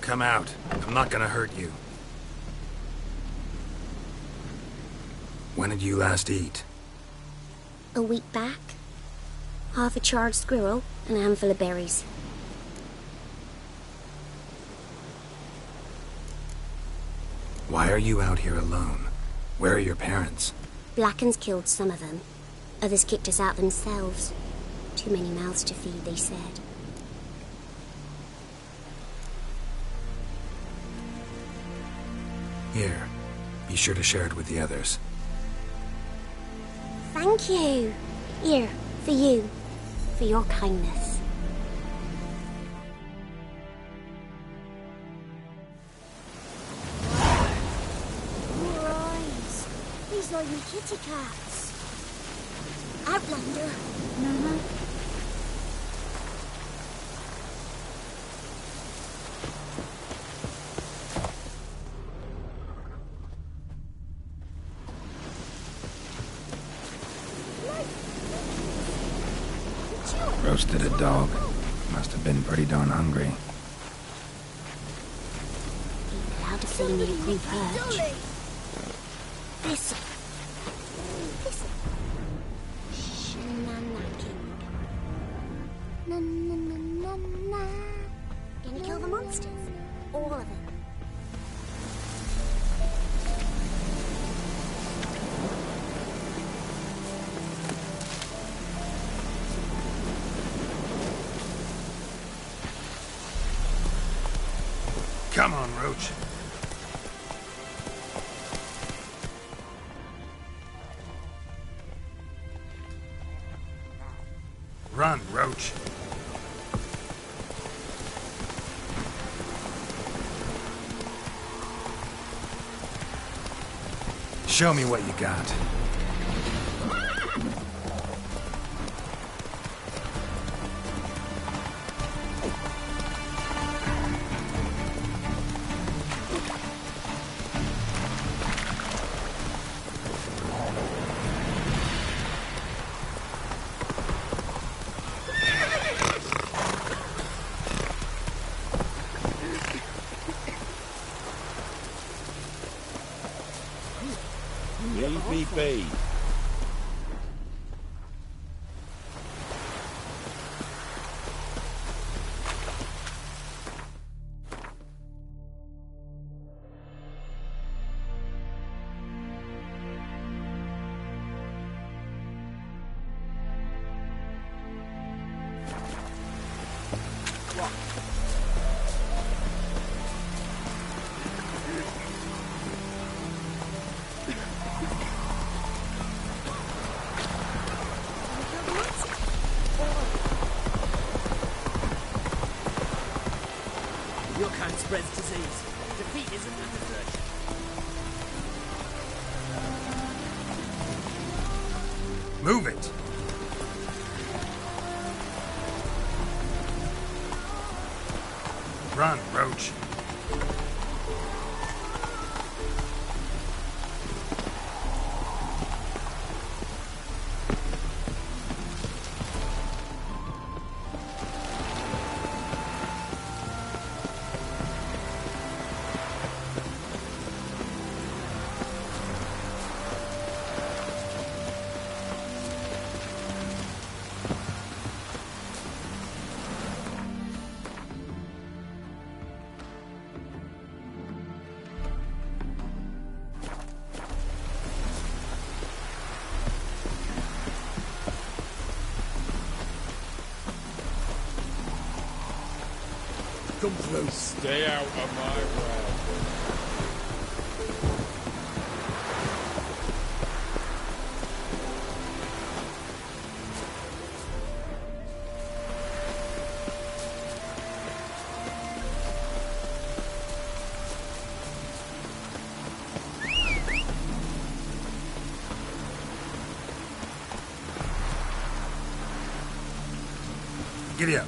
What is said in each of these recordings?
Come out. I'm not gonna hurt you. When did you last eat? A week back. Half a charred squirrel and a handful of berries. Why are you out here alone? Where are your parents? Blackens killed some of them. Others kicked us out themselves. Too many mouths to feed, they said. Here. Be sure to share it with the others. Thank you. Here, for you. For your kindness. Your eyes. These are your kitty cats. Outlander. Roasted a dog. Must have been pretty darn hungry. Ain't allowed to see me from perch. Thistle. Shenanacking. Na na na na na. Gonna kill the monsters. All of them. Come on, Roach. Run, Roach. Show me what you got. EPP. Your kind spreads disease. Defeat isn't under search. Move it! Run, Roach. Come close. Stay out of my way. Giddy up.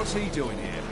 What's he doing here?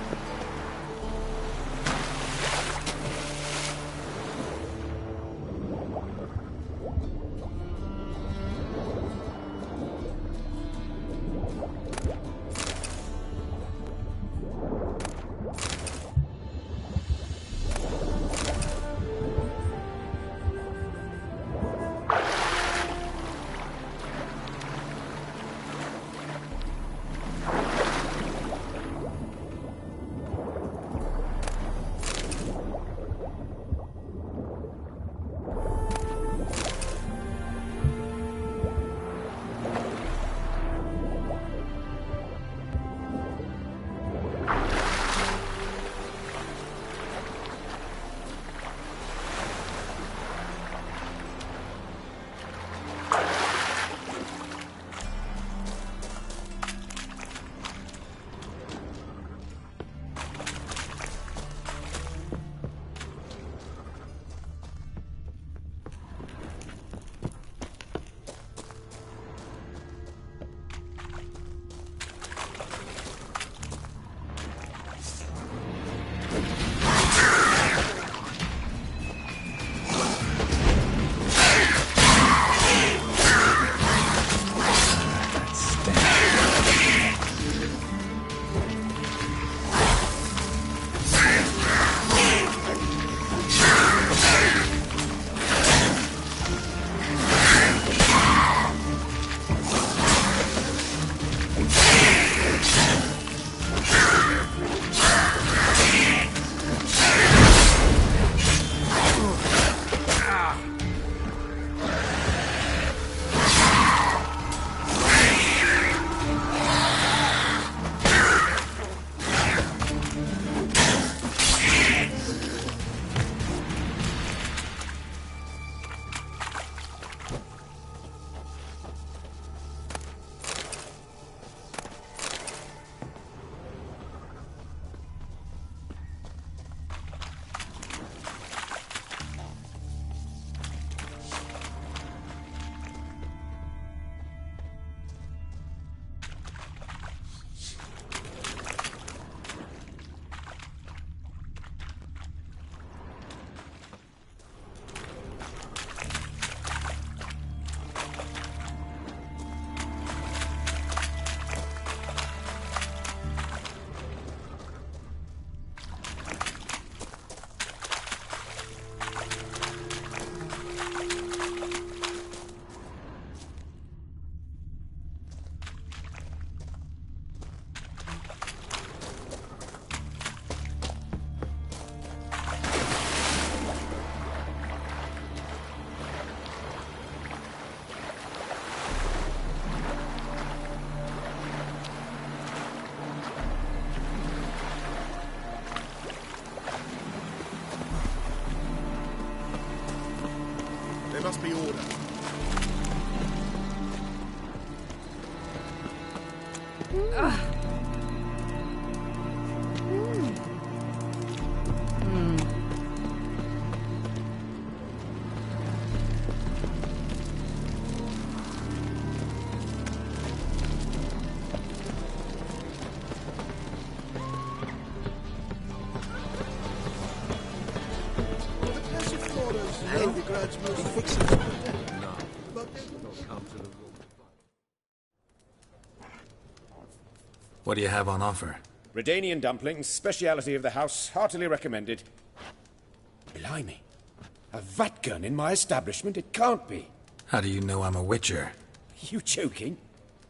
Must be order. What do you have on offer? Redanian dumplings, speciality of the house, heartily recommended. Blimey. A vat gun in my establishment? It can't be. How do you know I'm a witcher? You joking?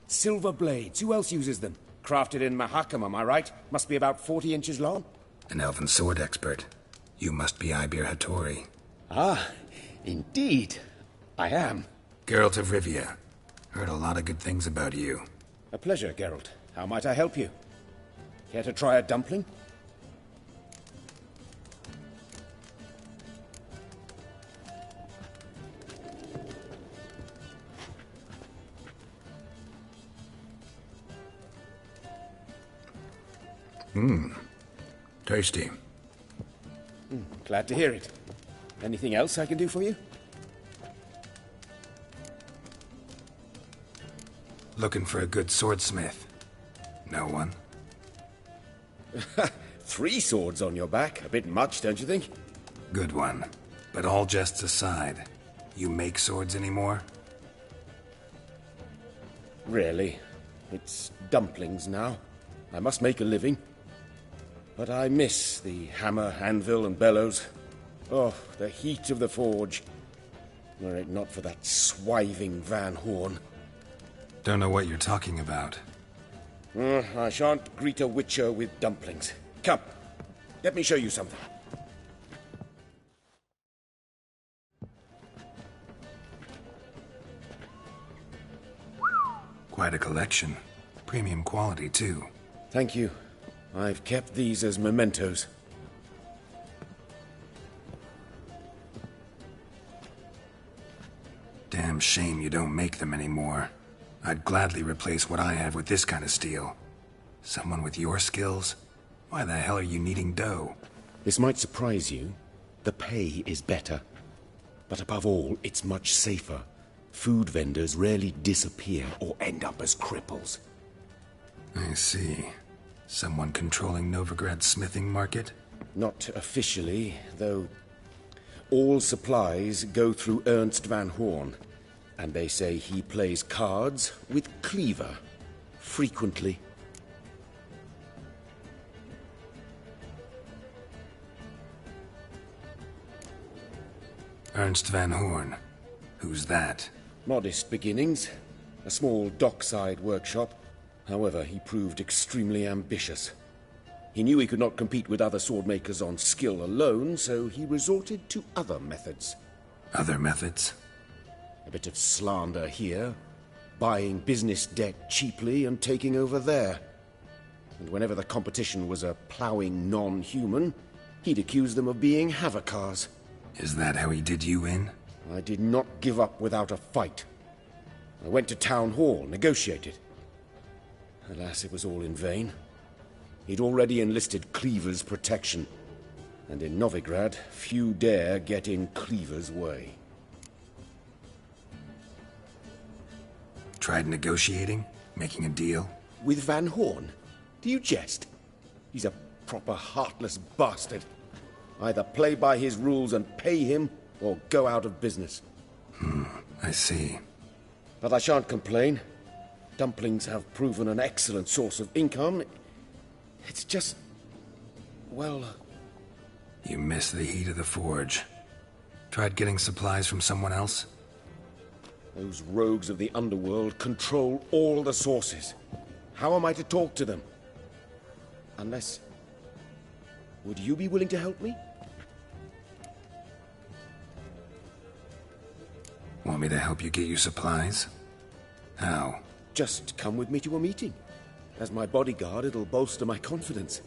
Silver blades. Who else uses them? Crafted in Mahakam, am I right? Must be about 40 inches long. An elven sword expert. You must be Ibir Hattori. Ah, indeed. I am. Geralt of Rivia. Heard a lot of good things about you. A pleasure, Geralt. How might I help you? Care to try a dumpling? Tasty. Glad to hear it. Anything else I can do for you? Looking for a good swordsmith. No one? 3 swords on your back. A bit much, don't you think? Good one. But all jests aside, you make swords anymore? Really? It's dumplings now. I must make a living. But I miss the hammer, anvil, and bellows. Oh, the heat of the forge. Were it not for that swiving Van Horn. Don't know what you're talking about. I shan't greet a witcher with dumplings. Come, let me show you something. Quite a collection. Premium quality, too. Thank you. I've kept these as mementos. Damn shame you don't make them anymore. I'd gladly replace what I have with this kind of steel. Someone with your skills? Why the hell are you needing dough? This might surprise you. The pay is better. But above all, it's much safer. Food vendors rarely disappear or end up as cripples. I see. Someone controlling Novigrad's smithing market? Not officially, though all supplies go through Ernst Van Horn. And they say he plays cards with Cleaver. Frequently. Ernst Van Horn. Who's that? Modest beginnings. A small dockside workshop. However, he proved extremely ambitious. He knew he could not compete with other swordmakers on skill alone, so he resorted to other methods. Other methods? A bit of slander here, buying business debt cheaply and taking over there. And whenever the competition was a ploughing non-human, he'd accuse them of being Havocars. Is that how he did you in? I did not give up without a fight. I went to town hall, negotiated. Alas, it was all in vain. He'd already enlisted Cleaver's protection. And in Novigrad, few dare get in Cleaver's way. Tried negotiating? Making a deal? With Van Horn? Do you jest? He's a proper heartless bastard. Either play by his rules and pay him, or go out of business. I see. But I shan't complain. Dumplings have proven an excellent source of income. It's just... well... You miss the heat of the forge. Tried getting supplies from someone else? Those rogues of the underworld control all the sources. How am I to talk to them? Unless... would you be willing to help me? Want me to help you get you supplies? How? Just come with me to a meeting. As my bodyguard, it'll bolster my confidence.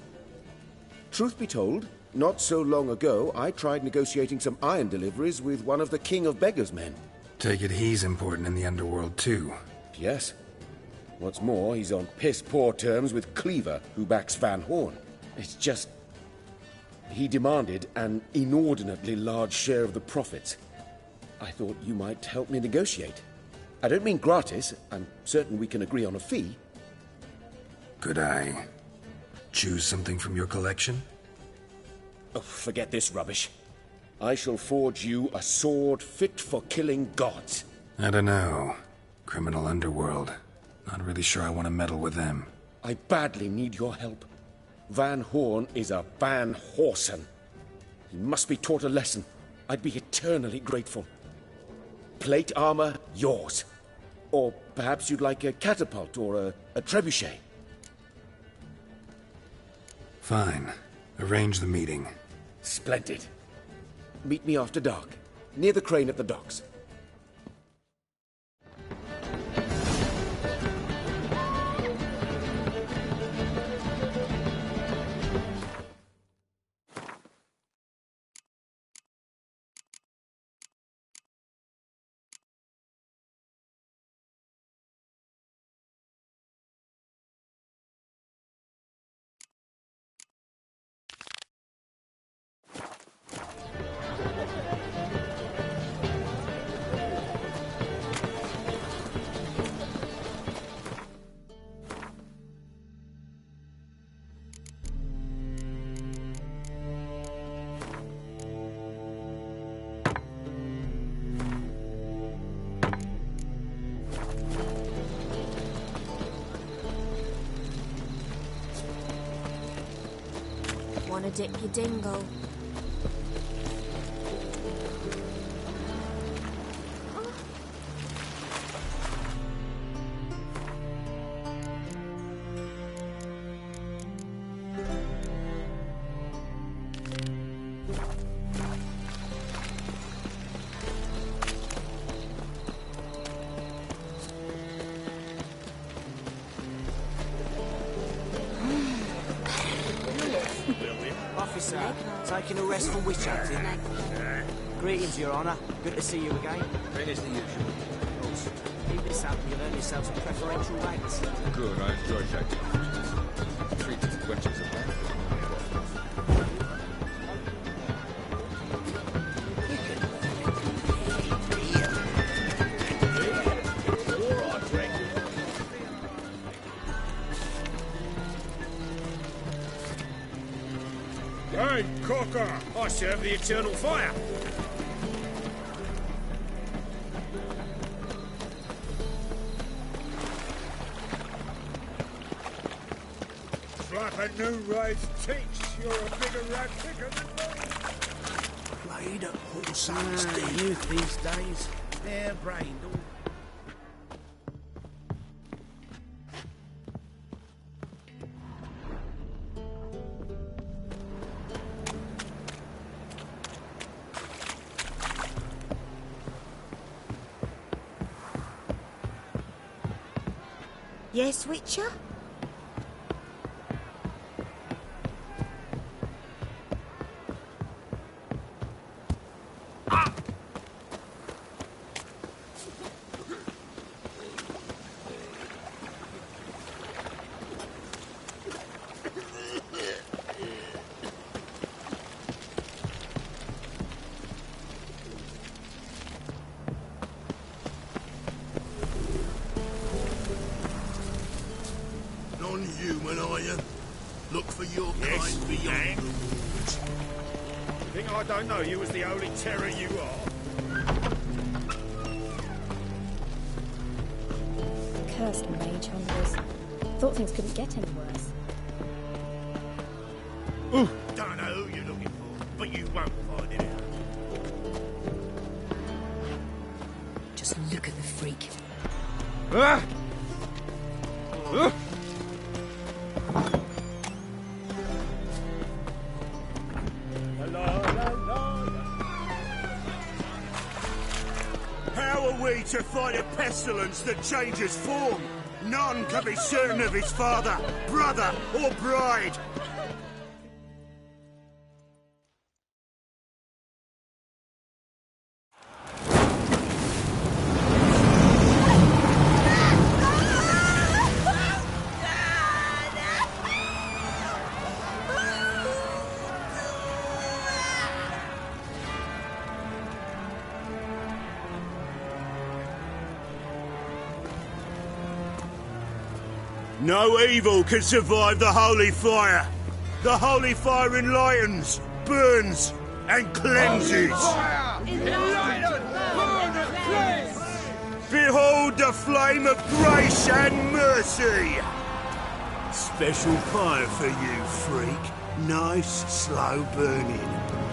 Truth be told, not so long ago, I tried negotiating some iron deliveries with one of the King of Beggars' men. Take it he's important in the underworld, too. Yes. What's more, he's on piss-poor terms with Cleaver, who backs Van Horn. It's just... he demanded an inordinately large share of the profits. I thought you might help me negotiate. I don't mean gratis. I'm certain we can agree on a fee. Could I choose something from your collection? Oh, forget this rubbish. I shall forge you a sword fit for killing gods. I don't know. Criminal underworld. Not really sure I want to meddle with them. I badly need your help. Van Horn is a Van Horsen. He must be taught a lesson. I'd be eternally grateful. Plate armor, yours. Or perhaps you'd like a catapult or a trebuchet. Fine. Arrange the meeting. Splendid. Meet me after dark, near the crane at the docks. want to dip your dingle. Officer, taking a rest from witch hunting. Greetings, Your Honour. Good to see you again. Finish the usual. Keep this up and you'll earn yourself some preferential rates. Good, I enjoy checking options. Treat these wenches of mine. Hey, Cocker! I serve the eternal fire! It's like a new race teach. You're a bigger rat picker than me. Played at horse Youth these days. Hair-brained. Yes, Witcher? Non-human, are you? Look for your kind beyond the woods. Think I don't know you as the holy terror you are? Cursed mage hunters. Thought things couldn't get any worse. Don't know who you're looking for, but you won't find it out. Just look at the freak. How are we to fight a pestilence that changes form? None can be certain of his father, brother, or bride. No evil can survive the holy fire. The holy fire enlightens, burns, and cleanses. Behold the flame of grace and mercy. Special fire for you, freak. Nice, slow burning.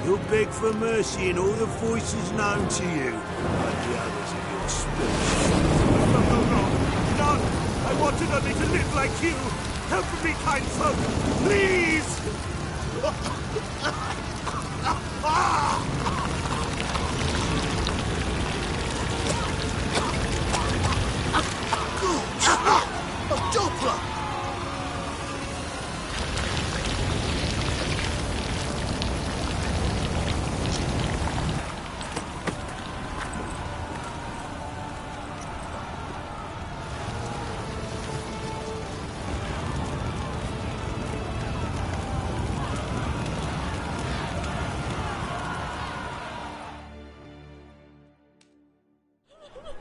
You'll beg for mercy in all the voices known to you, like the others of your species. None! I wanted only to live like you! Help me, kind folk! Please! A Doppler!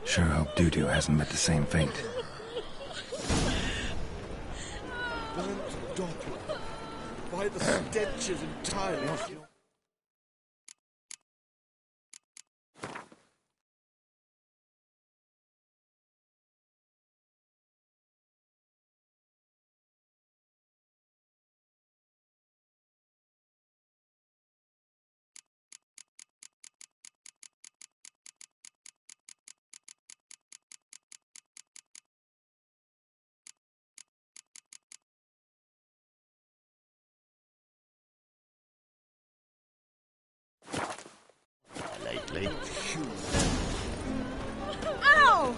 Sure hope Doo-Doo hasn't met the same fate. Burnt Doppler. By the stenches entirely. Simply huge. Ow!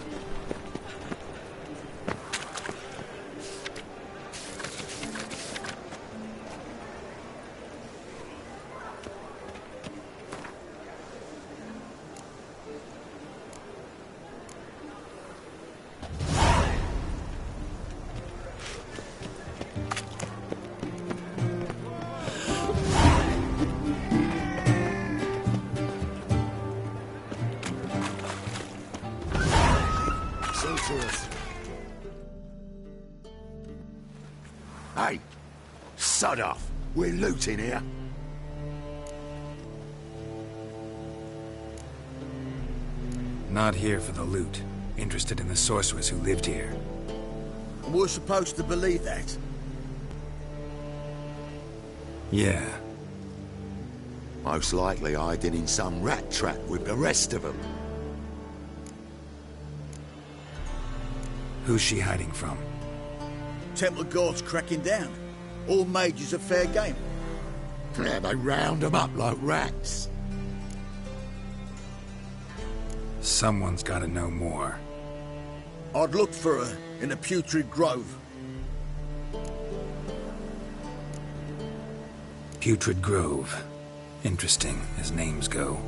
Sorceress. Hey, sod off. We're looting here. Not here for the loot. Interested in the sorceress who lived here. And we're supposed to believe that. Yeah. Most likely hiding in some rat trap with the rest of them. Who's she hiding from? Temple guards cracking down. All mages are fair game. Yeah, they round them up like rats. Someone's gotta know more. I'd look for her in a putrid grove. Putrid Grove. Interesting, as names go.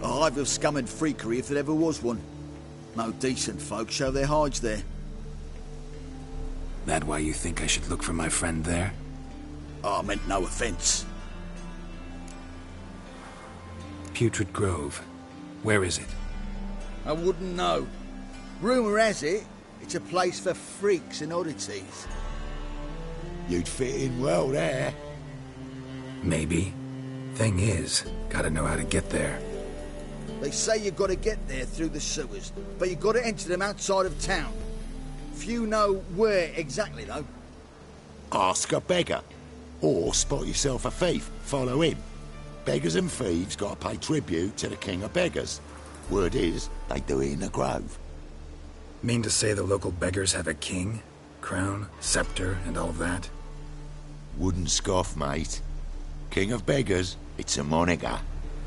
A hive of scum and freakery if there ever was one. No decent folk show their hides there. That why you think I should look for my friend there? I meant no offence. Putrid Grove. Where is it? I wouldn't know. Rumour has it, it's a place for freaks and oddities. You'd fit in well there. Maybe. Thing is, gotta know how to get there. They say you've got to get there through the sewers, but you've got to enter them outside of town. Few know where exactly, though. Ask a beggar. Or spot yourself a thief. Follow him. Beggars and thieves got to pay tribute to the king of beggars. Word is, they do it in the grove. Mean to say the local beggars have a king? Crown, scepter, and all that? Wouldn't scoff, mate. King of beggars, it's a moniker.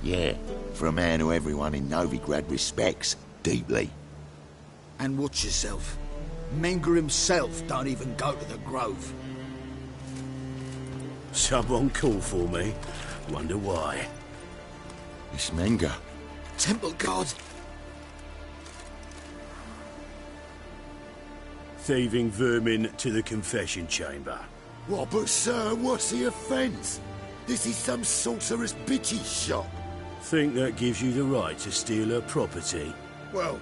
Yeah, for a man who everyone in Novigrad respects deeply. And watch yourself. Menger himself don't even go to the grove. Someone called for me. Wonder why. It's Menger. Temple guard. Thieving vermin to the confession chamber. What, but sir, what's the offence? This is some sorcerer's bitch's shop. Think that gives you the right to steal her property? Well,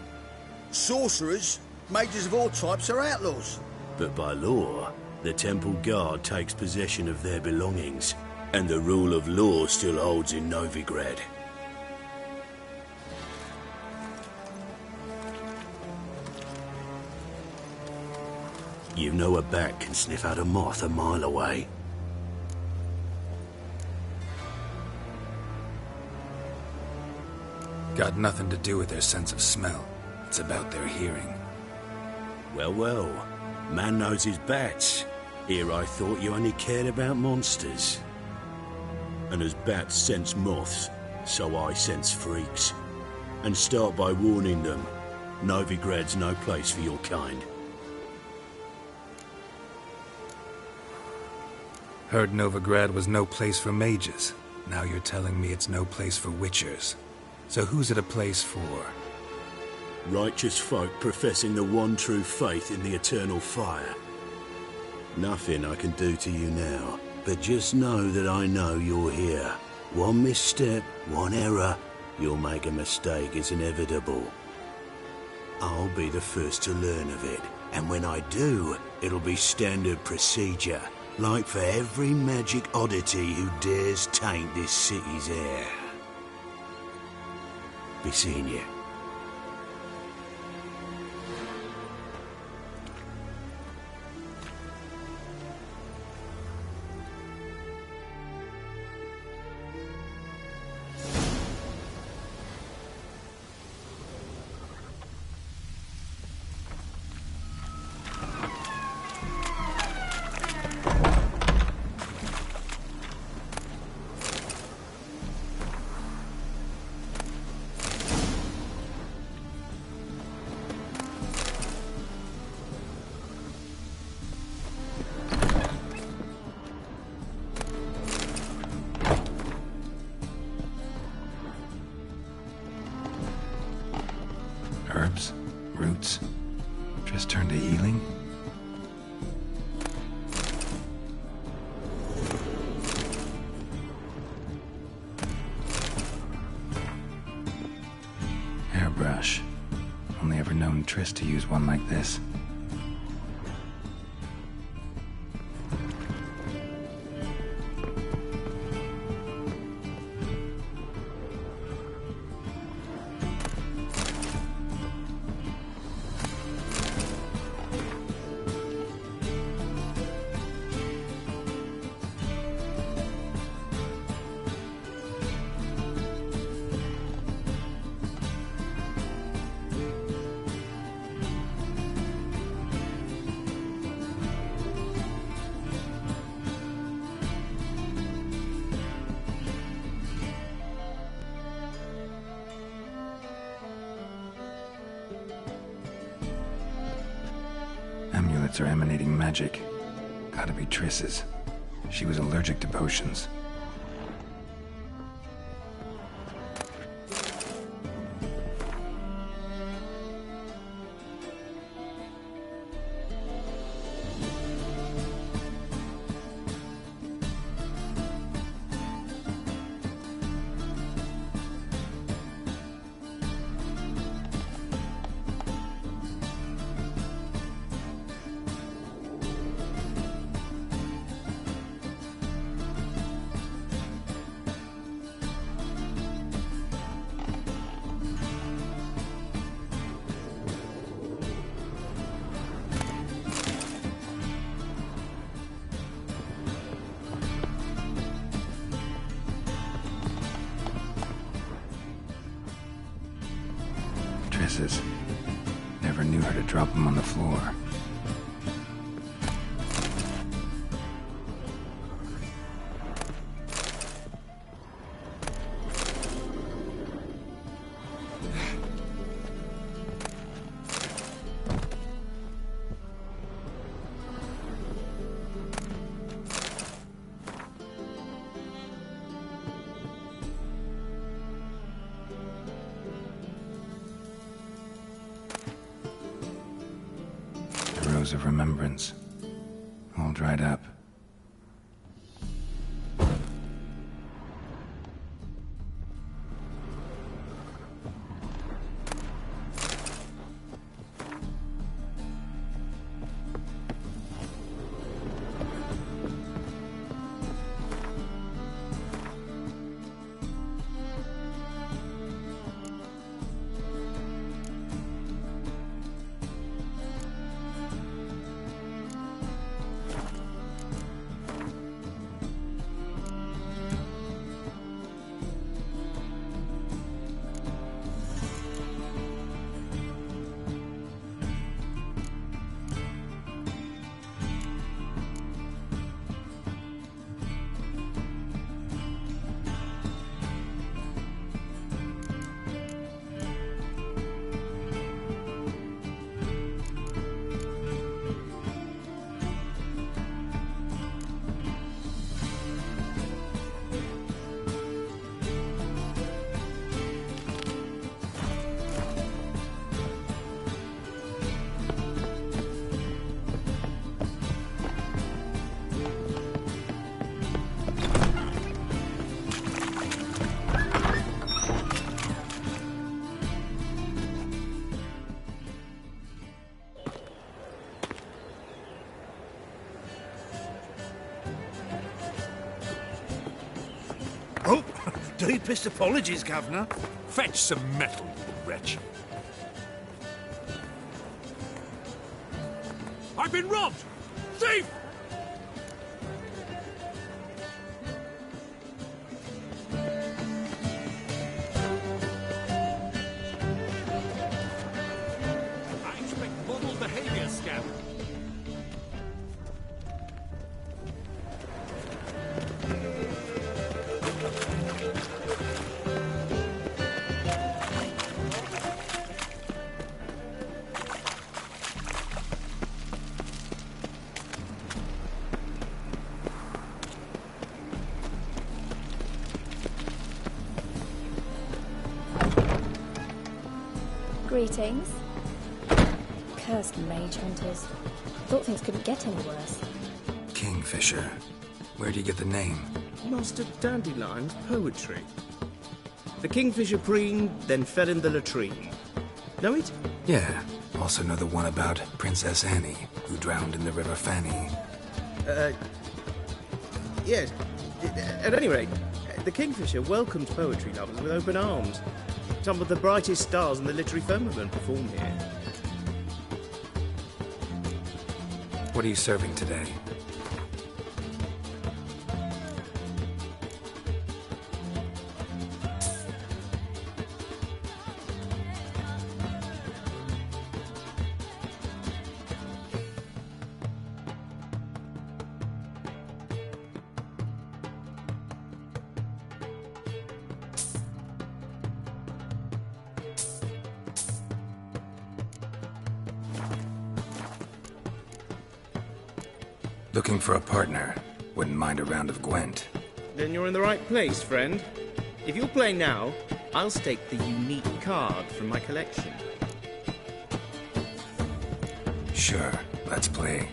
sorcerers, mages of all types are outlaws. But by law, the temple guard takes possession of their belongings, and the rule of law still holds in Novigrad. You know a bat can sniff out a moth a mile away. Got nothing to do with their sense of smell. It's about their hearing. Well, well. Man knows his bats. Here I thought you only cared about monsters. And as bats sense moths, so I sense freaks. And start by warning them. Novigrad's no place for your kind. Heard Novigrad was no place for mages. Now you're telling me it's no place for witchers. So who's it a place for? Righteous folk professing the one true faith in the eternal fire. Nothing I can do to you now, but just know that I know you're here. One misstep, one error, you'll make a mistake, it's inevitable. I'll be the first to learn of it, and when I do, it'll be standard procedure, like for every magic oddity who dares taint this city's air. Be seeing you. Triss to use one like this. Amulets are emanating magic. Gotta be Triss's. She was allergic to potions. Triss's. Never knew her to drop them on the floor. Of remembrance, all dried up. Oh, deepest apologies, Governor. Fetch some metal, you wretch. I've been robbed! Thief! I expect model behavior, scam. Greetings. Cursed mage hunters. Thought things couldn't get any worse. Kingfisher. Where do you get the name? Master Dandelion's poetry. The kingfisher preened, then fell in the latrine. Know it? Yeah. Also know the one about Princess Annie, who drowned in the River Fanny. Yes. At any rate, the Kingfisher welcomed poetry lovers with open arms. Some of the brightest stars in the literary firmament perform here. What are you serving today? Looking for a partner. Wouldn't mind a round of Gwent. Then you're in the right place, friend. If you'll play now, I'll stake the unique card from my collection. Sure, let's play.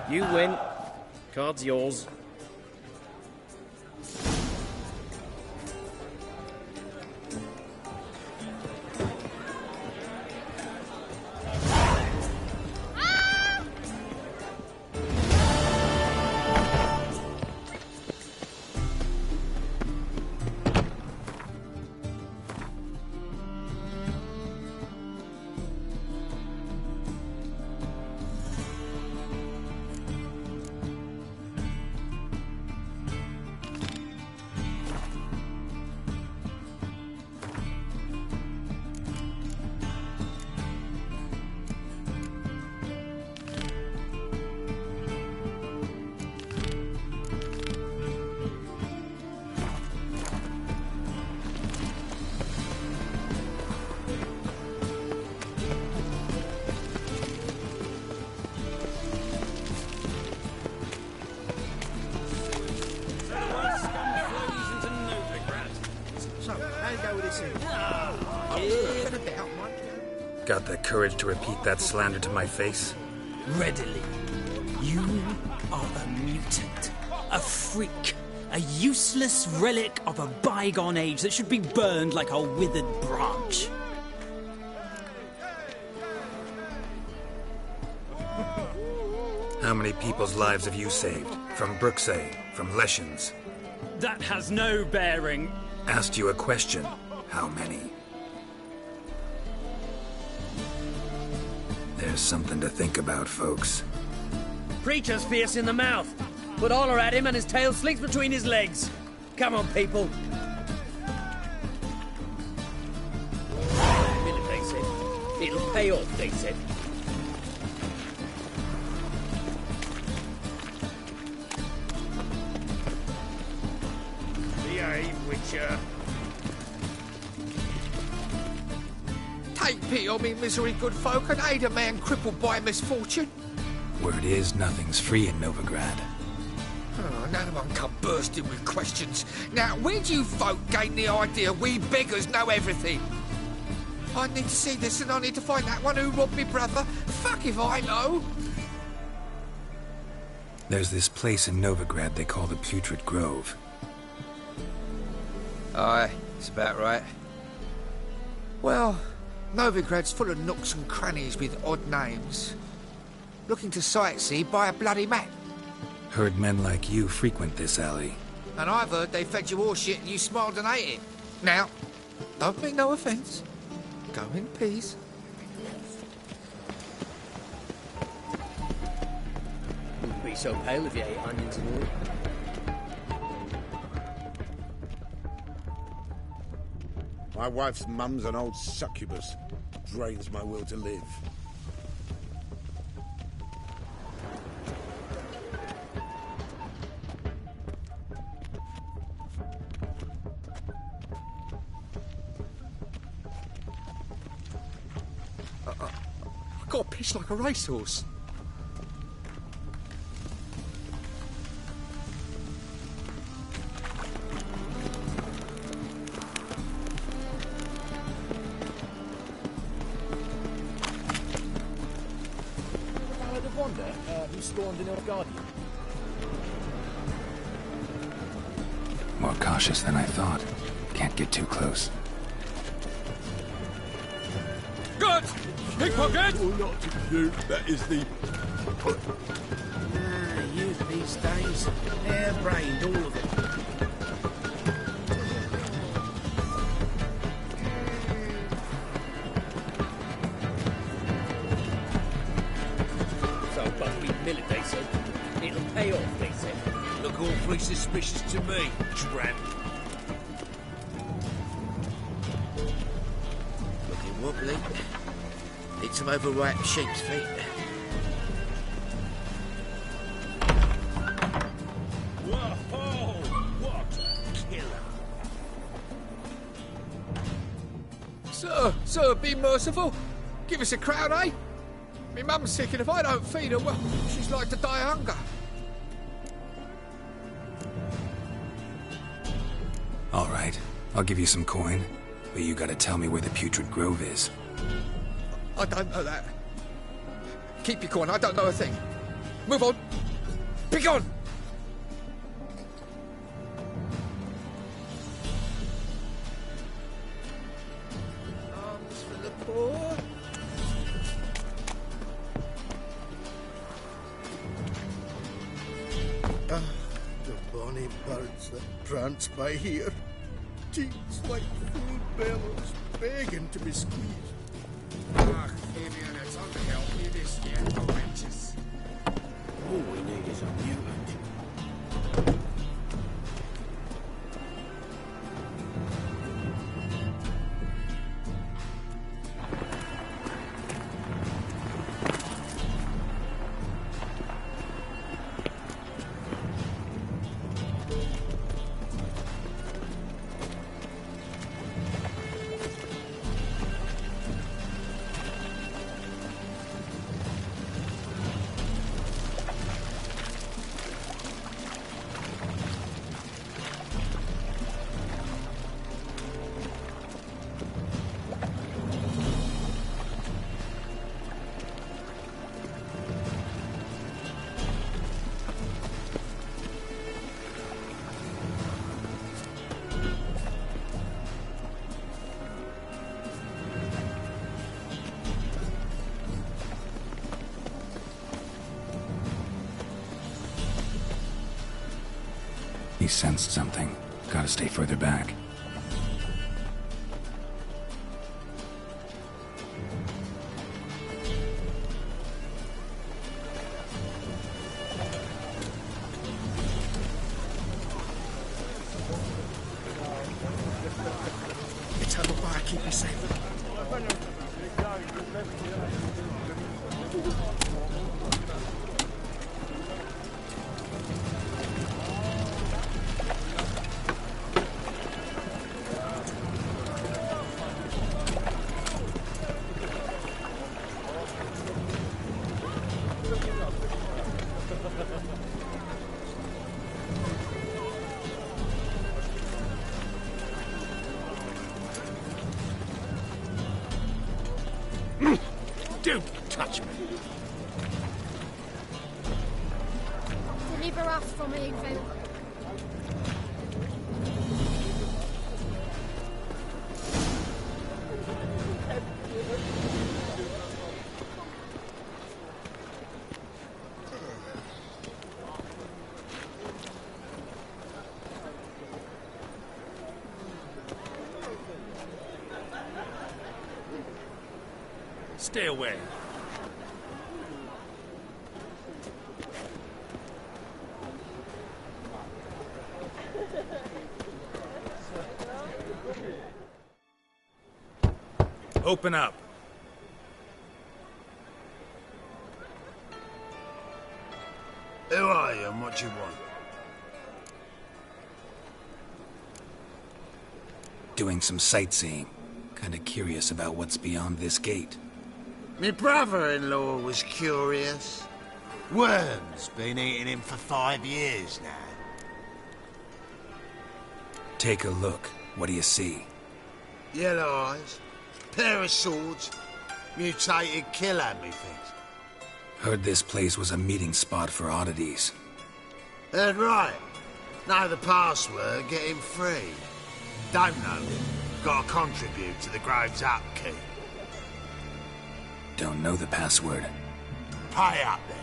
You win. Card's yours. Got the courage to repeat that slander to my face? Readily. You are a mutant, a freak, a useless relic of a bygone age that should be burned like a withered branch. How many people's lives have you saved? From Brooksay, from Leshens? That has no bearing. Asked you a question. How many? There's something to think about, folks. Preacher's fierce in the mouth. Put holler at him and his tail slinks between his legs. Come on, people. They said. It'll pay off, they said. Behave, Witcher. Take pity on me, misery good folk, and aid a man crippled by misfortune. Word is, nothing's free in Novigrad. Oh, now one come bursting with questions. Now, where do you folk gain the idea we beggars know everything? I need to see this and I need to find that one who robbed me brother. Fuck if I know. There's this place in Novigrad they call the Putrid Grove. Aye, it's about right. Well, Novigrad's full of nooks and crannies with odd names. Looking to sightsee, buy a bloody map. Heard men like you frequent this alley. And I've heard they fed you all shit and you smiled and ate it. Now, don't mean no offence. Go in peace. Wouldn't be so pale if you ate onions and all. My wife's mum's an old succubus. Drains my will to live. I got pissed like a racehorse. Who spawned in our guardian? More cautious than I thought. Can't get too close. Good! Pickpocket! Oh, not to shoot. That is the... Youth these days, hair-brained, all of it. Millet, they said. It'll pay off, they said. Look awfully suspicious to me, tramp. Looking wobbly. Need some overripe sheep's feet. Whoa! What a killer. Sir, be merciful. Give us a crown, eh? My mum's sick, and if I don't feed her, well, she's like to die of hunger. All right, I'll give you some coin, but you gotta tell me where the Putrid Grove is. I don't know that. Keep your coin, I don't know a thing. Move on. Be gone! Arms for the poor. The bonny birds that prance by here. Cheeks like full bellows, begging to be squeezed. Ah, Fabian, it's on to help you this year, no wenches. All we need is a mutant. He sensed something. Gotta stay further back. Eternal fire, keep me safe. Don't touch me. Deliver us from evil. Stay away. Open up. Who are you and what you want? Doing some sightseeing. Kinda curious about what's beyond this gate. My brother-in-law was curious. Worms been eating him for 5 years now. Take a look. What do you see? Yellow eyes, pair of swords, mutated killer, methinks. Heard this place was a meeting spot for oddities. Heard right. Know the password, get him free. Don't know it. Gotta contribute to the Grove's upkeep. Don't know the password. Pay up then.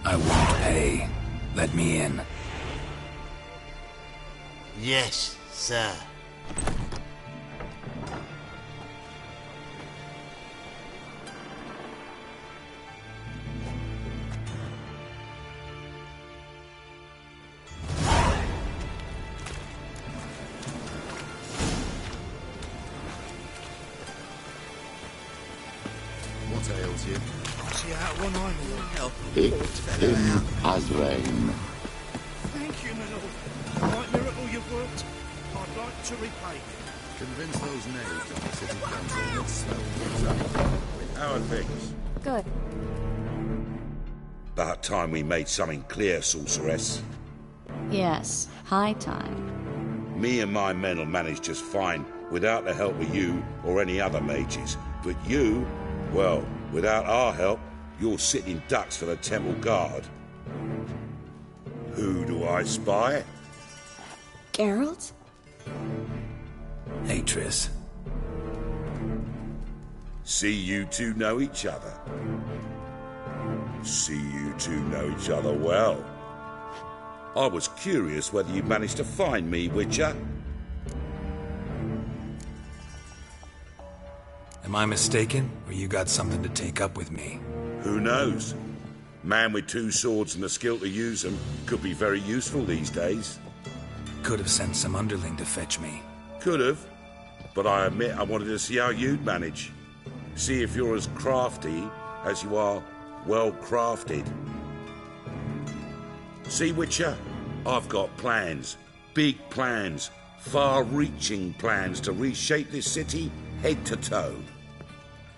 I won't pay. Let me in. Yes, sir. What ails you? See out one eye will help. It him as rain. Thank you, my lord. Right miracle you've worked. I'd like to repay you. Convince those knaves of the city council that smell things up. How are things? Good. About time we made something clear, sorceress. Yes, high time. Me and my men will manage just fine without the help of you or any other mages. But you, well, without our help, you're sitting ducks for the temple guard. Who do I spy? Geralt? Hey, Triss. See you two know each other. See you two know each other well. I was curious whether you managed to find me, Witcher. Am I mistaken, or you got something to take up with me? Who knows? Man with 2 swords and the skill to use them could be very useful these days. Could have sent some underling to fetch me. Could have, but I admit I wanted to see how you'd manage. See if you're as crafty as you are well crafted. See, Witcher, I've got plans. Big plans. Far-reaching plans to reshape this city head to toe.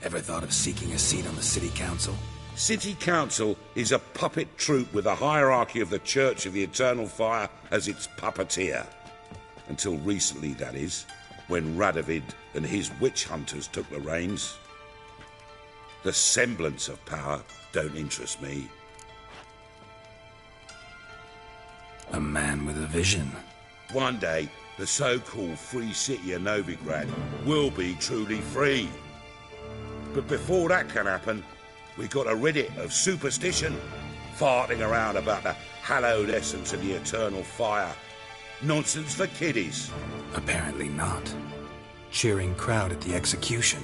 Ever thought of seeking a seat on the city council? City council is a puppet troupe with a hierarchy of the Church of the Eternal Fire as its puppeteer. Until recently, that is, when Radovid and his witch hunters took the reins. The semblance of power don't interest me. A man with a vision. One day, the so-called free city of Novigrad will be truly free. But before that can happen, we got to rid it of superstition, farting around about the hallowed essence of the eternal fire. Nonsense for kiddies. Apparently not. Cheering crowd at the execution.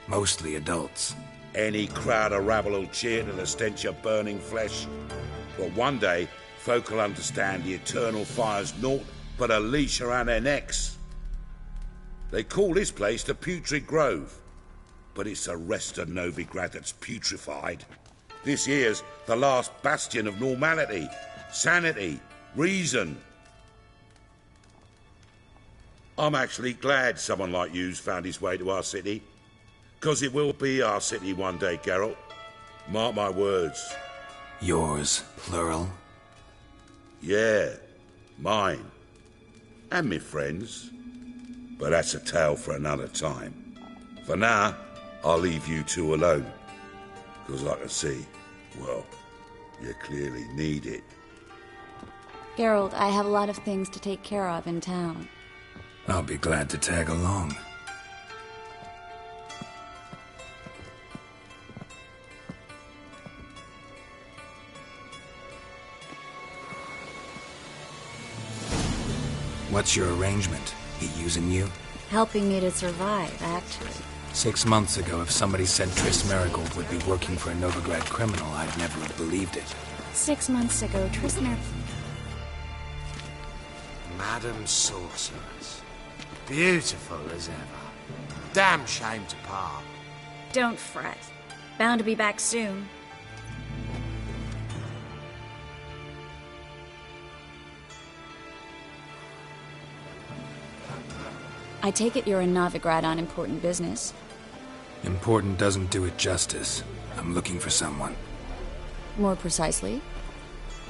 Mostly adults. Any crowd of rabble will cheer to the stench of burning flesh. But one day, folk will understand the eternal fire's naught but a leash around their necks. They call this place the Putrid Grove, but it's the rest of Novigrad that's putrefied. This here's the last bastion of normality, sanity, reason. I'm actually glad someone like you's found his way to our city. 'Cause it will be our city one day, Geralt. Mark my words. Yours, plural? Yeah, mine. And me friends. But that's a tale for another time. For now, I'll leave you two alone. 'Cause I can see, well, you clearly need it. Geralt, I have a lot of things to take care of in town. I'll be glad to tag along. What's your arrangement? He using you? Helping me to survive, actually. 6 months ago, if somebody said Triss Marigold would be working for a Novigrad criminal, I'd never have believed it. 6 months ago, Triss Madam Sorceress. Beautiful as ever. Damn shame to part. Don't fret. Bound to be back soon. I take it you're in Novigrad on important business. Important doesn't do it justice. I'm looking for someone. More precisely?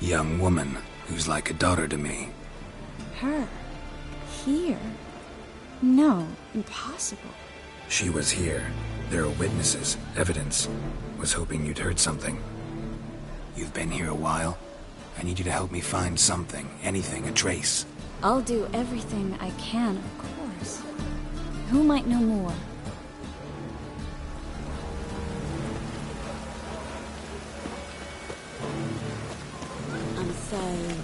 Young woman who's like a daughter to me. Her? Here? No, impossible. She was here. There are witnesses, evidence. Was hoping you'd heard something. You've been here a while. I need you to help me find something, anything, a trace. I'll do everything I can, of course. Who might know more? I'm sorry.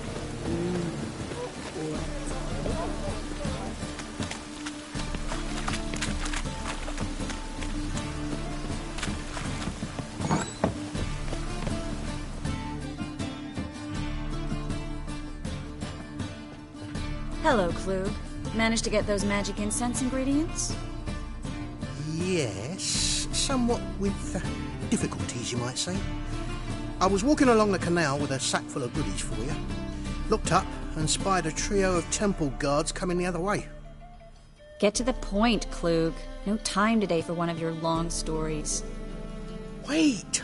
Hello, Klug. Managed to get those magic incense ingredients? Yes, somewhat with difficulties, you might say. I was walking along the canal with a sack full of goodies for you. Looked up and spied a trio of temple guards coming the other way. Get to the point, Klug. No time today for one of your long stories. Wait!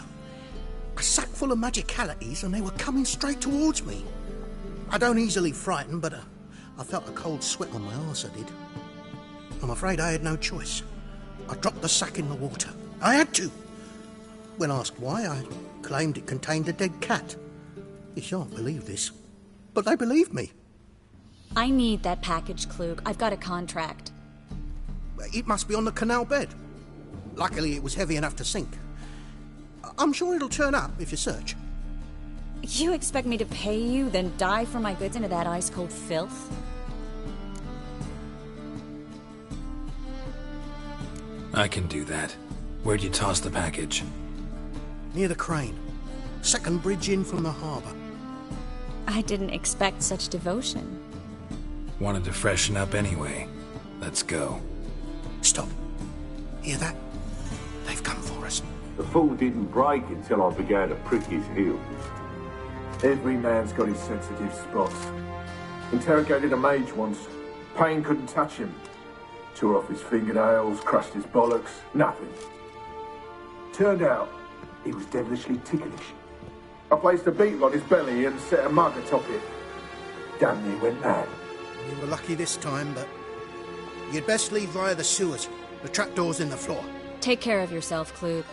A sack full of magicalities and they were coming straight towards me. I don't easily frighten, but I felt a cold sweat on my arse, I did. I'm afraid I had no choice. I dropped the sack in the water. I had to. When asked why, I claimed it contained a dead cat. You shan't believe this, but they believed me. I need that package, Klug. I've got a contract. It must be on the canal bed. Luckily, it was heavy enough to sink. I'm sure it'll turn up if you search. You expect me to pay you, then dive for my goods into that ice-cold filth? I can do that. Where'd you toss the package? Near the crane. Second bridge in from the harbour. I didn't expect such devotion. Wanted to freshen up anyway. Let's go. Stop. Hear that? They've come for us. The fall didn't break until I began to prick his heels. Every man's got his sensitive spots. Interrogated a mage once. Pain couldn't touch him. Tore off his fingernails, crushed his bollocks, nothing. Turned out, he was devilishly ticklish. I placed a beetle on his belly and set a mug atop it. Damn near went mad. You were lucky this time, but you'd best leave via the sewers. The trapdoor's in the floor. Take care of yourself, Klug.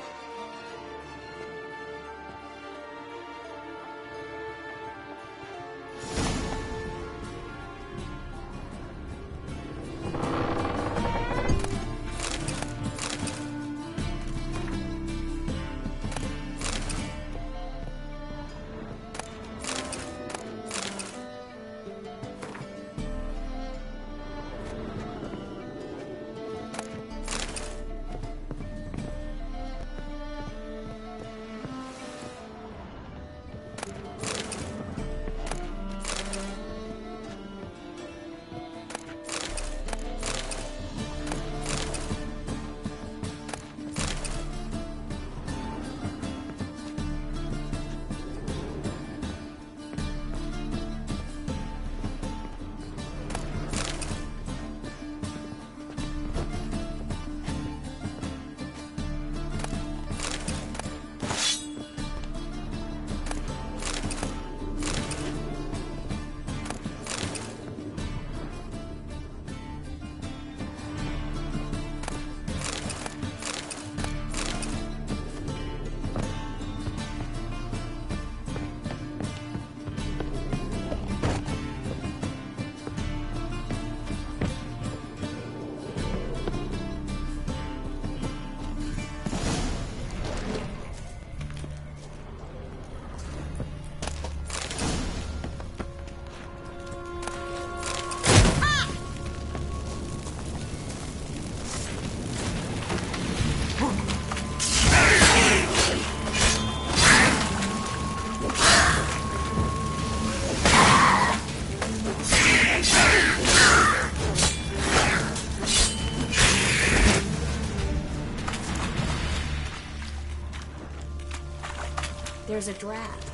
There's a draft.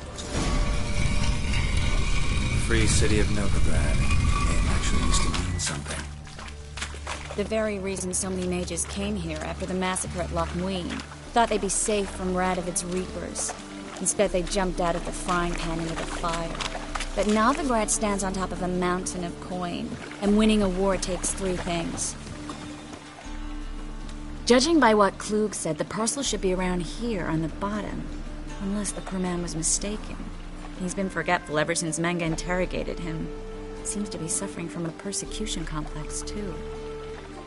Free city of Novigrad. The name actually used to mean something. The very reason so many mages came here after the massacre at Loch Muin. Thought they'd be safe from Radovid's reapers. Instead, they jumped out of the frying pan into the fire. But Novigrad stands on top of a mountain of coin, and winning a war takes 3 things. Judging by what Klug said, the parcel should be around here on the bottom. Unless the poor man was mistaken. He's been forgetful ever since Manga interrogated him. Seems to be suffering from a persecution complex, too.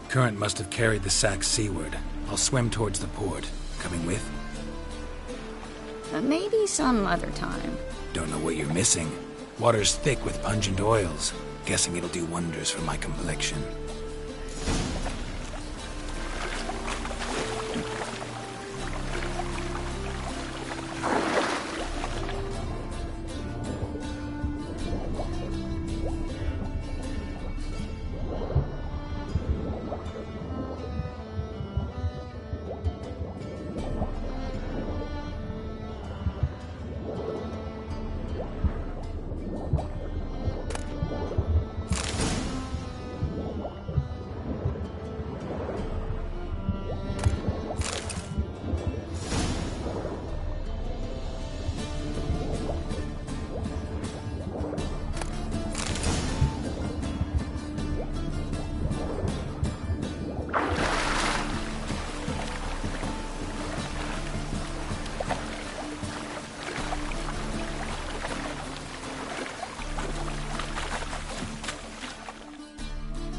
Current must have carried the sack seaward. I'll swim towards the port. Coming with? Maybe some other time. Don't know what you're missing. Water's thick with pungent oils. Guessing it'll do wonders for my complexion.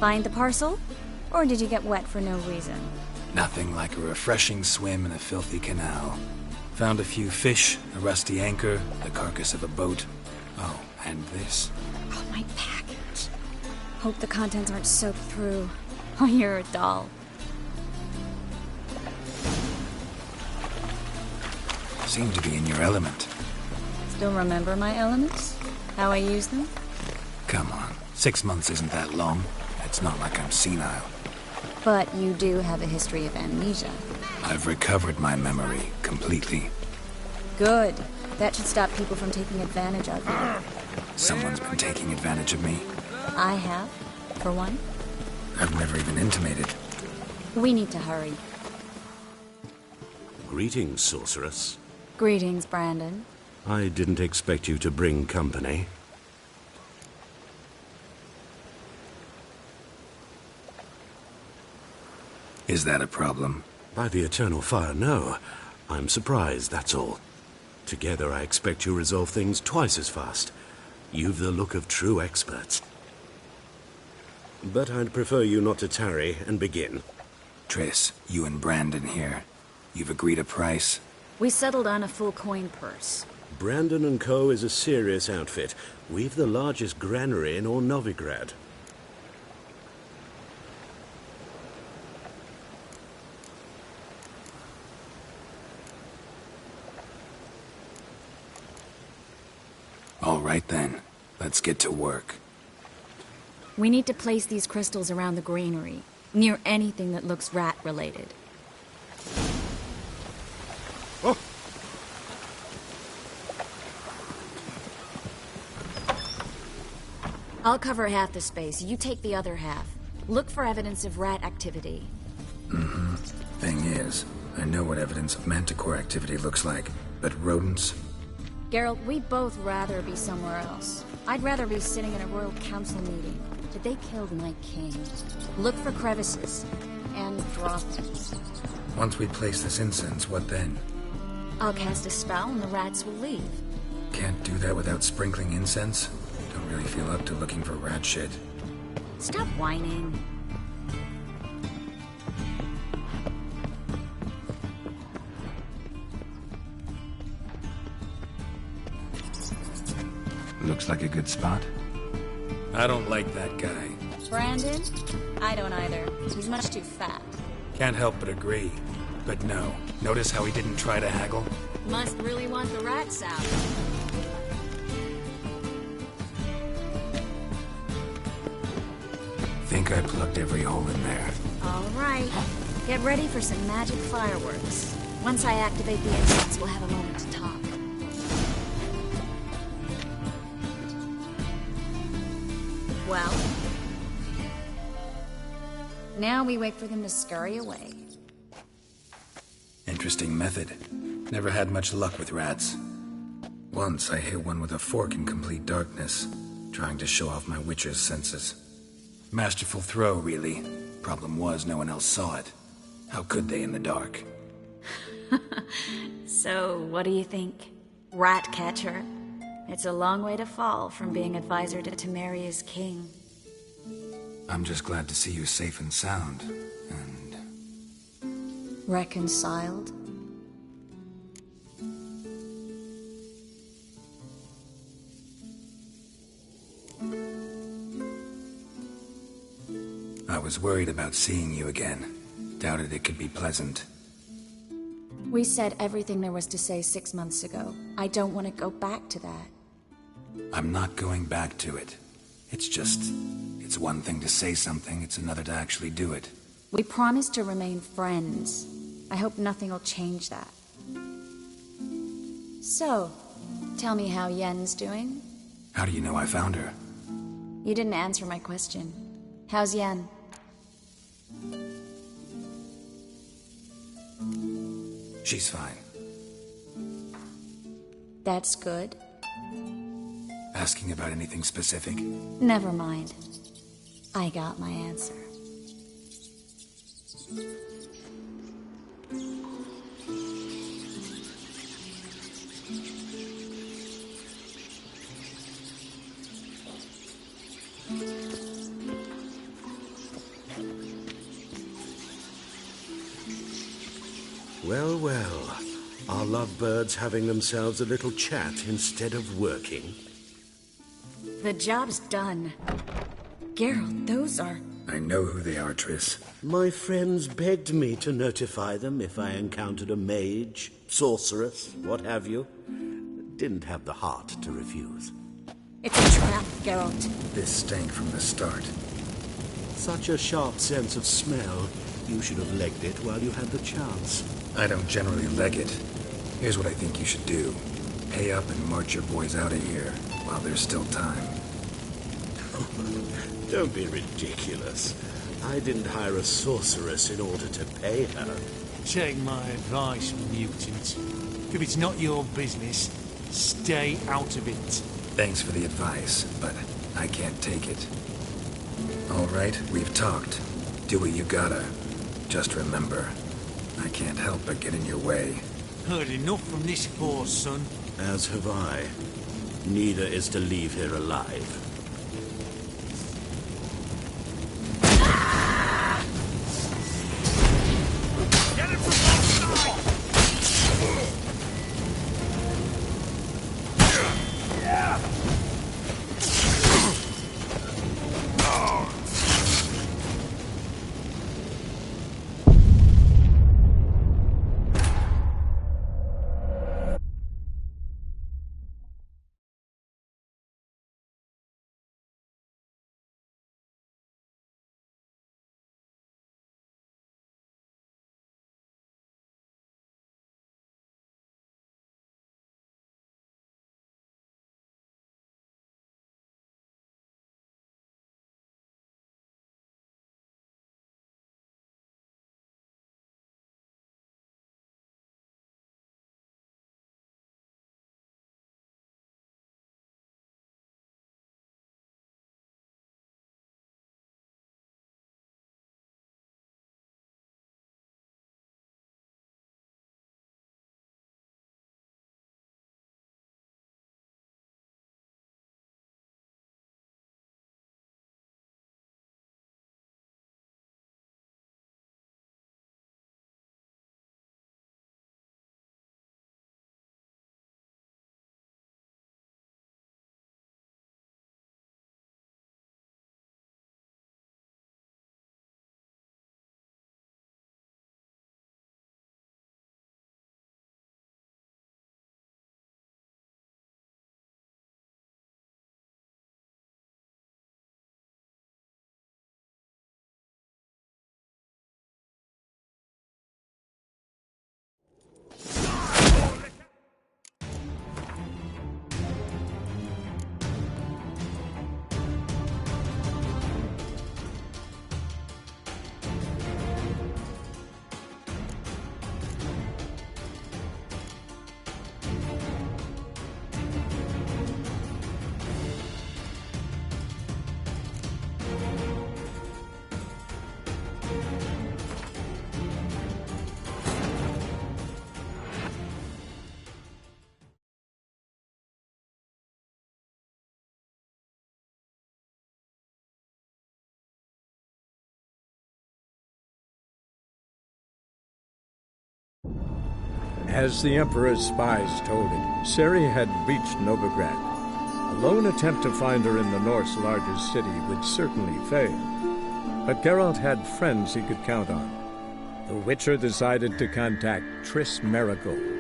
Find the parcel? Or did you get wet for no reason? Nothing like a refreshing swim in a filthy canal. Found a few fish, a rusty anchor, the carcass of a boat. Oh, and this. Oh, my package. Hope the contents aren't soaked through. Oh, you're a doll. Seem to be in your element. Still remember my elements? How I use them? Come on, 6 months isn't that long. It's not like I'm senile. But you do have a history of amnesia. I've recovered my memory completely. Good. That should stop people from taking advantage of you. Someone's been taking advantage of me. I have, for one. I've never even intimated. We need to hurry. Greetings, sorceress. Greetings, Brandon. I didn't expect you to bring company. Is that a problem? By the eternal fire, no. I'm surprised, that's all. Together, I expect you resolve things twice as fast. You've the look of true experts. But I'd prefer you not to tarry and begin. Triss, you and Brandon here. You've agreed a price? We settled on a full coin purse. Brandon & Co. is a serious outfit. We've the largest granary in all Novigrad. All right then, let's get to work. We need to place these crystals around the granary, near anything that looks rat-related. Oh. I'll cover half the space, you take the other half. Look for evidence of rat activity. Mm-hmm. Thing is, I know what evidence of manticore activity looks like, but rodents? Geralt, we'd both rather be somewhere else. I'd rather be sitting in a royal council meeting. But they killed my king. Look for crevices. And droppings. Once we place this incense, what then? I'll cast a spell and the rats will leave. Can't do that without sprinkling incense? Don't really feel up to looking for rat shit. Stop whining. Looks like a good spot. I don't like that guy. Brandon? I don't either. He's much too fat. Can't help but agree. But no. Notice how he didn't try to haggle? Must really want the rats out. Think I plugged every hole in there. All right. Get ready for some magic fireworks. Once I activate the incense, we'll have a moment to talk. Well? Now we wait for them to scurry away. Interesting method. Never had much luck with rats. Once I hit one with a fork in complete darkness, trying to show off my witcher's senses. Masterful throw, really. Problem was, no one else saw it. How could they in the dark? So, what do you think? Rat catcher? It's a long way to fall from being advisor to Temeria's king. I'm just glad to see you safe and sound, and... Reconciled? I was worried about seeing you again. Doubted it could be pleasant. We said everything there was to say 6 months ago. I don't want to go back to that. I'm not going back to it. It's just... It's one thing to say something, it's another to actually do it. We promised to remain friends. I hope nothing will change that. So, tell me how Yen's doing? How do you know I found her? You didn't answer my question. How's Yen? She's fine. That's good. Asking about anything specific? Never mind. I got my answer. Well, well. Are lovebirds having themselves a little chat instead of working? The job's done. Geralt, those are... I know who they are, Triss. My friends begged me to notify them if I encountered a mage, sorceress, what have you. Didn't have the heart to refuse. It's a trap, Geralt. This stank from the start. Such a sharp sense of smell. You should have legged it while you had the chance. I don't generally leg it. Here's what I think you should do. Pay up and march your boys out of here while there's still time. Don't be ridiculous. I didn't hire a sorceress in order to pay her. Take my advice, mutant. If it's not your business, stay out of it. Thanks for the advice, but I can't take it. All right, we've talked. Do what you gotta. Just remember, I can't help but get in your way. Heard enough from this force, son. As have I. Neither is to leave here alive. As the Emperor's spies told him, Ciri had reached Novigrad. A lone attempt to find her in the North's largest city would certainly fail. But Geralt had friends he could count on. The Witcher decided to contact Triss Merigold.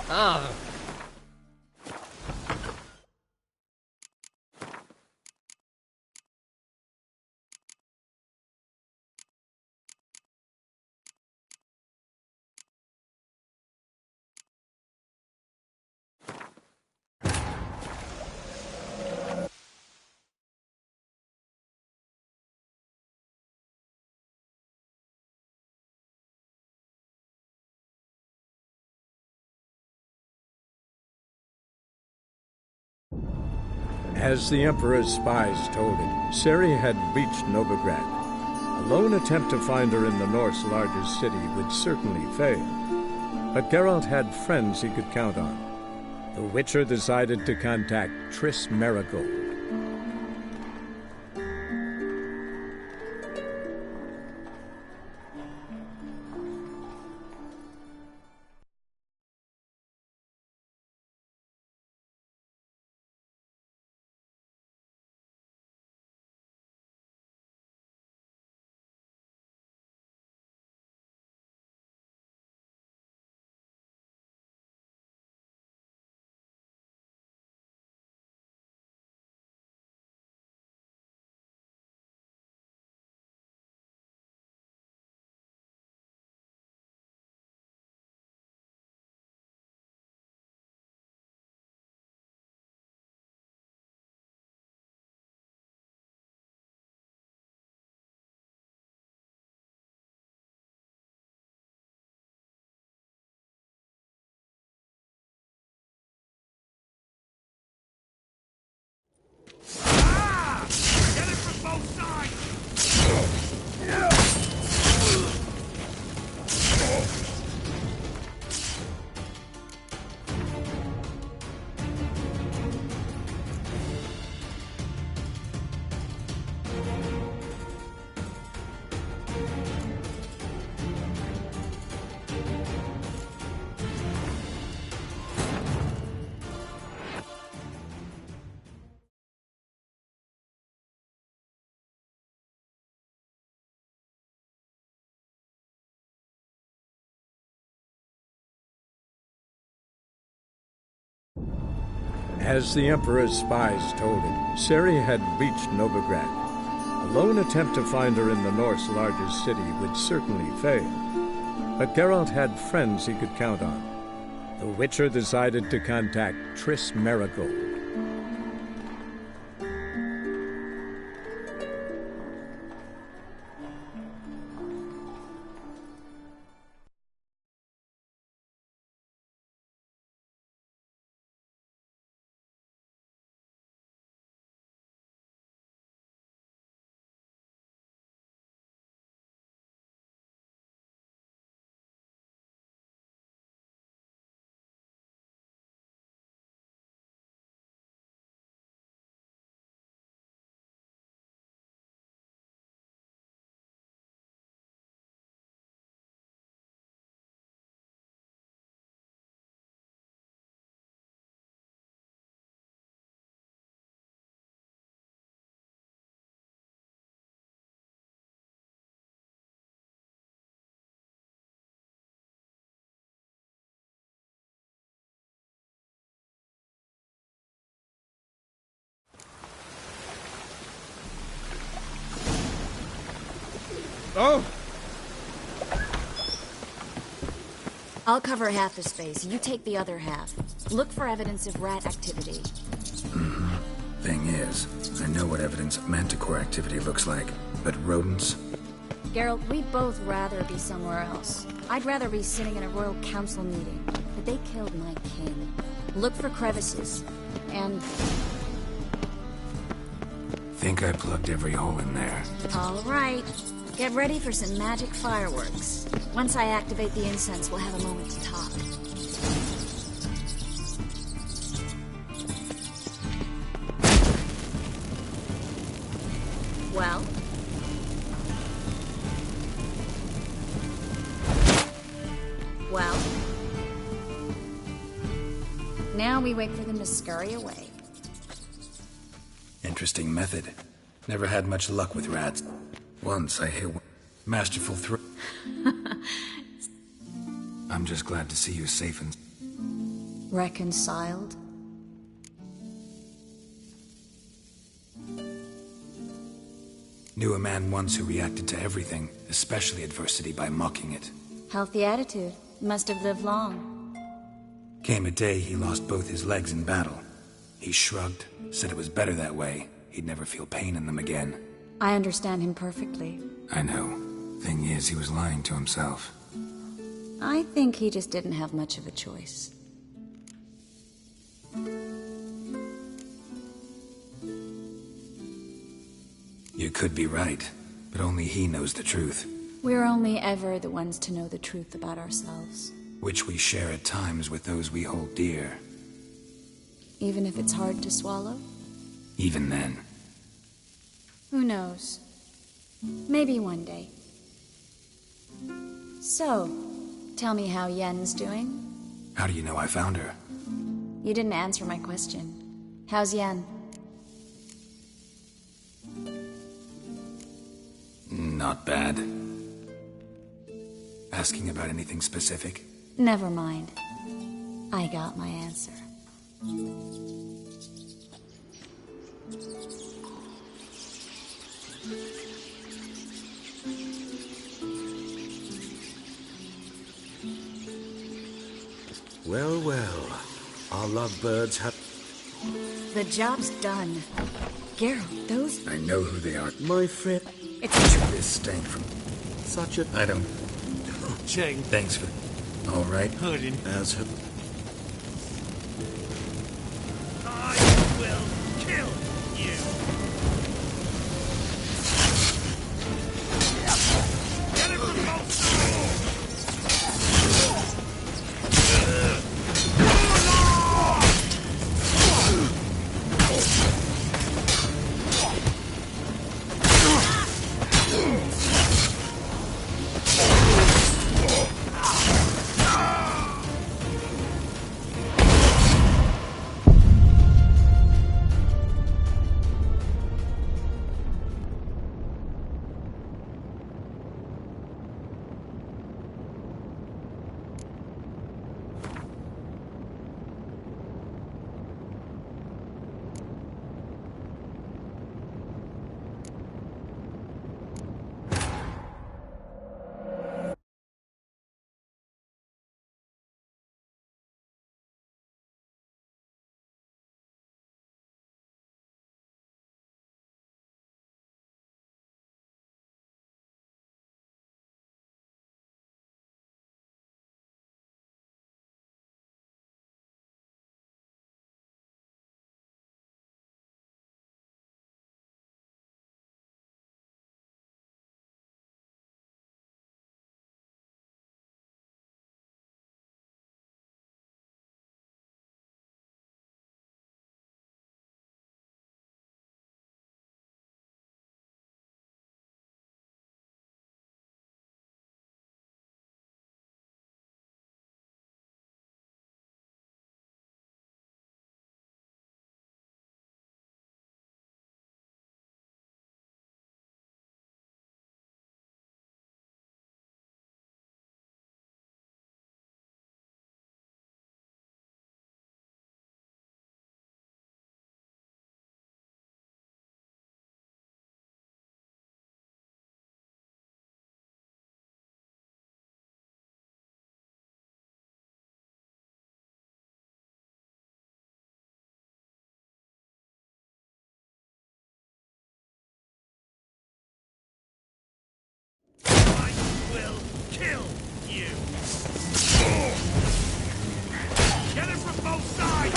Ah. As the Emperor's spies told him, Ciri had reached Novigrad. A lone attempt to find her in the North's largest city would certainly fail. But Geralt had friends he could count on. The Witcher decided to contact Triss Merigold. Get it from both sides! As the Emperor's spies told him, Ciri had reached Novigrad. A lone attempt to find her in the North's largest city would certainly fail. But Geralt had friends he could count on. The Witcher decided to contact Triss Merigold. Oh! I'll cover half the space. You take the other half. Look for evidence of rat activity. Thing is, I know what evidence of manticore activity looks like, but rodents? Geralt, we'd both rather be somewhere else. I'd rather be sitting in a royal council meeting, but they killed my king. Look for crevices, and... Think I plugged every hole in there. All right. Get ready for some magic fireworks. Once I activate the incense, we'll have a moment to talk. Well? Well? Now we wait for them to scurry away. Interesting method. Never had much luck with rats. Once I hit masterful throw. I'm just glad to see you safe and... Reconciled? Knew a man once who reacted to everything, especially adversity, by mocking it. Healthy attitude. Must have lived long. Came a day he lost both his legs in battle. He shrugged, said it was better that way. He'd never feel pain in them again. I understand him perfectly. I know. Thing is, he was lying to himself. I think he just didn't have much of a choice. You could be right, but only he knows the truth. We're only ever the ones to know the truth about ourselves. Which we share at times with those we hold dear. Even if it's hard to swallow? Even then. Who knows? Maybe one day. So, tell me how Yen's doing? How do you know I found her? You didn't answer my question. How's Yen? Not bad. Asking about anything specific? Never mind. I got my answer. Well, well. Our lovebirds have... The job's done. Geralt, those... I know who they are. My friend... It's this stank from... Such a... I don't... Cheng. Thanks for... All right. Hiding. As her... I will kill you. Get him from kill you. Get it from both sides.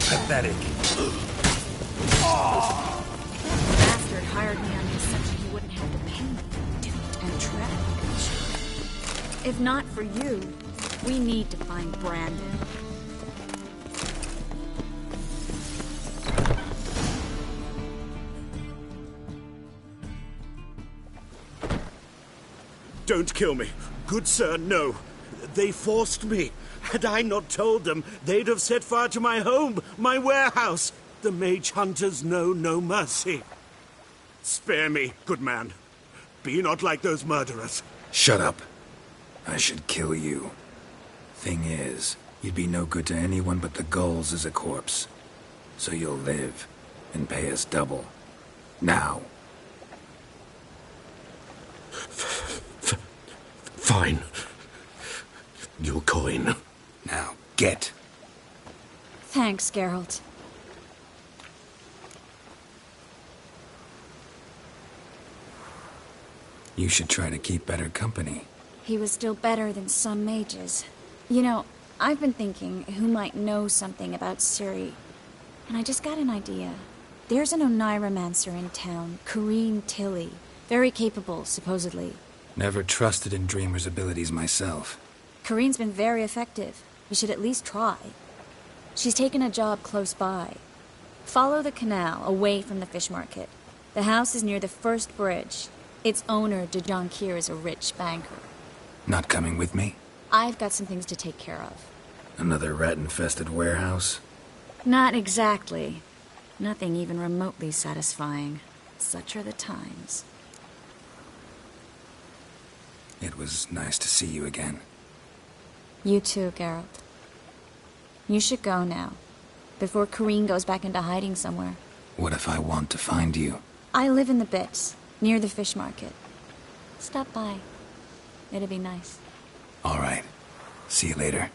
Pathetic. Bastard hired me on the assumption he wouldn't have to pay me, duped and trapped. If not for you, we need to find Brandon. Don't kill me. Good sir, no. They forced me. Had I not told them, they'd have set fire to my home, my warehouse. The mage hunters know no mercy. Spare me, good man. Be not like those murderers. Shut up. I should kill you. Thing is, you'd be no good to anyone but the gulls as a corpse. So you'll live and pay us double. Now. Fine. Your coin. Now, get. Thanks, Geralt. You should try to keep better company. He was still better than some mages. You know, I've been thinking who might know something about Ciri. And I just got an idea. There's an Oneiromancer in town, Corrine Tilly. Very capable, supposedly. Never trusted in Dreamer's abilities myself. Corrine's been very effective. We should at least try. She's taken a job close by. Follow the canal, away from the fish market. The house is near the first bridge. Its owner, de Jonkir, is a rich banker. Not coming with me? I've got some things to take care of. Another rat-infested warehouse? Not exactly. Nothing even remotely satisfying. Such are the times. It was nice to see you again. You too, Geralt. You should go now, before Corrine goes back into hiding somewhere. What if I want to find you? I live in the Bits, near the fish market. Stop by. It'd be nice. All right. See you later.